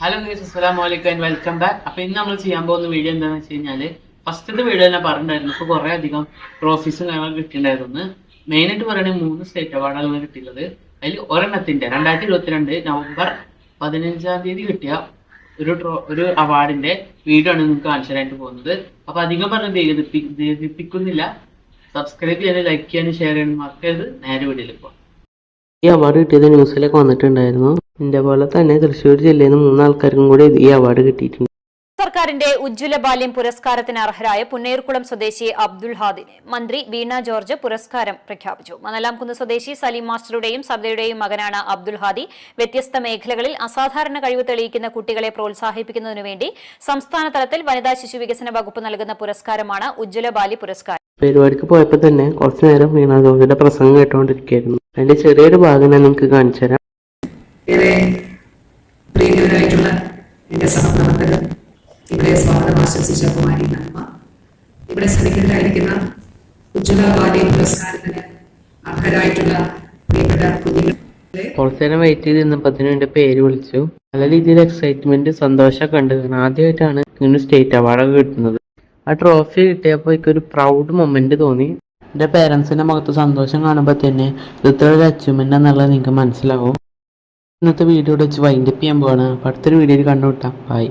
Hello guys, അസ്സലാമു അലൈക്കും and welcome back. അപ്പോൾ ഇന്ന് നമ്മൾ ചെയ്യാൻ പോകുന്ന വീഡിയോ എന്താണെന്ന് വെച്ച് കഴിഞ്ഞാൽ ഫസ്റ്റത്തെ വീഡിയോ ഞാൻ പറഞ്ഞിട്ടുണ്ടായിരുന്നു. ഇപ്പോൾ കുറേ അധികം ട്രോഫീസും കാര്യങ്ങളൊക്കെ കിട്ടിയിട്ടുണ്ടായിരുന്നു. മെയിനായിട്ട് പറയുകയാണെങ്കിൽ 3 സ്റ്റേറ്റ് അവാർഡാണ് കിട്ടിയിട്ടുള്ളത്. അതിൽ ഒരെണ്ണത്തിൻ്റെ 2022 നവംബർ 15-ാം തീയതി കിട്ടിയ ഒരു അവാർഡിൻ്റെ വീഡിയോ ആണ് നിങ്ങൾക്ക് കാണിച്ചു തരാനായിട്ട് പോകുന്നത്. അപ്പോൾ അധികം പറഞ്ഞ് ദീപിപ്പിക്കുന്നില്ല. സബ്സ്ക്രൈബ് ചെയ്യാനും ലൈക്ക് ചെയ്യാനും ഷെയർ ചെയ്യാനും മറക്കരുത്. നേരെ വീഡിയോയിൽ ഇപ്പോൾ ഈ അവാർഡ് കിട്ടിയത് ന്യൂസിലൊക്കെ വന്നിട്ടുണ്ടായിരുന്നു. ഇതേപോലെ തന്നെ തൃശ്ശൂർ ജില്ലയിൽ നിന്ന് 3 ആൾക്കാർക്കും കൂടി ഈ അവാർഡ് കിട്ടിയിട്ടുണ്ട്. സർക്കാരിന്റെ ഉജ്ജ്വല ബാല്യം പുരസ്കാരത്തിന് അർഹരായ പുന്നയൂർകുളം സ്വദേശി അബ്ദുൽ ഹാദിന് മന്ത്രി വീണ ജോർജ് പുരസ്കാരം പ്രഖ്യാപിച്ചു. മണലാംകുന്ന് സ്വദേശി സലീം മാസ്റ്ററുടെയും സബിതയുടെയും മകനാണ് അബ്ദുൽ ഹാദി. വ്യത്യസ്ത മേഖലകളിൽ അസാധാരണ കഴിവ് തെളിയിക്കുന്ന കുട്ടികളെ പ്രോത്സാഹിപ്പിക്കുന്നതിനു വേണ്ടി സംസ്ഥാന തലത്തിൽ വനിതാ ശിശു വികസന വകുപ്പ് നൽകുന്ന പുരസ്കാരമാണ് ഉജ്ജ്വല ബാല്യ പുരസ്കാരം. പരിപാടിക്ക് പോയപ്പോൾ തന്നെ കുറച്ചു നേരം വീണ ജോർജിന്റെ പ്രസംഗം കേട്ടുകൊണ്ടിരിക്കുകയായിരുന്നു. അതിന്റെ ചെറിയൊരു ഭാഗം ഞാൻ നിങ്ങൾക്ക് കാണിച്ചു തരാം. ഏറെ പ്രിയരായിട്ടുള്ള എൻ്റെ സഹപ്രവർത്തകർ, ഇവിടെ സ്വാഗതം ആശംസിച്ച കുമാരി നന്മ, ഇവിടെ സന്നിഹിതരായിരിക്കുന്ന ഉജ്ജ്വല ബാല്യ പുരസ്കാരത്തിന് അർഹരായിട്ടുള്ള പ്രിയപ്പെട്ട കുഞ്ഞുങ്ങളെ കുറച്ചു നേരം വെയിറ്റ് ചെയ്ത് നിന്നപ്പത്തിന് എന്റെ പേര് വിളിച്ചു. നല്ല രീതിയിൽ എക്സൈറ്റ്മെന്റ് സന്തോഷമൊക്കെ ഉണ്ട്. ആദ്യമായിട്ടാണ് ഇങ്ങനെ സ്റ്റേറ്റ് അവാർഡൊക്കെ കിട്ടുന്നത്. ആ ട്രോഫി കിട്ടിയപ്പോൾ എനിക്കൊരു പ്രൗഡ് മൊമെന്റ് തോന്നി. എൻ്റെ പേരൻസിന്റെ മുഖത്ത് സന്തോഷം കാണുമ്പോൾ തന്നെ ഇത്ര ഒരു അച്ചീവ്മെന്റ് എന്നുള്ളത് നിങ്ങൾക്ക് മനസ്സിലാവും. ഇന്നത്തെ വീഡിയോ വെച്ച് വൈൻഡപ്പ് ചെയ്യാൻ പോവാണ്. അടുത്തൊരു വീഡിയോയിൽ കണ്ടുമുട്ടാം. ബൈ.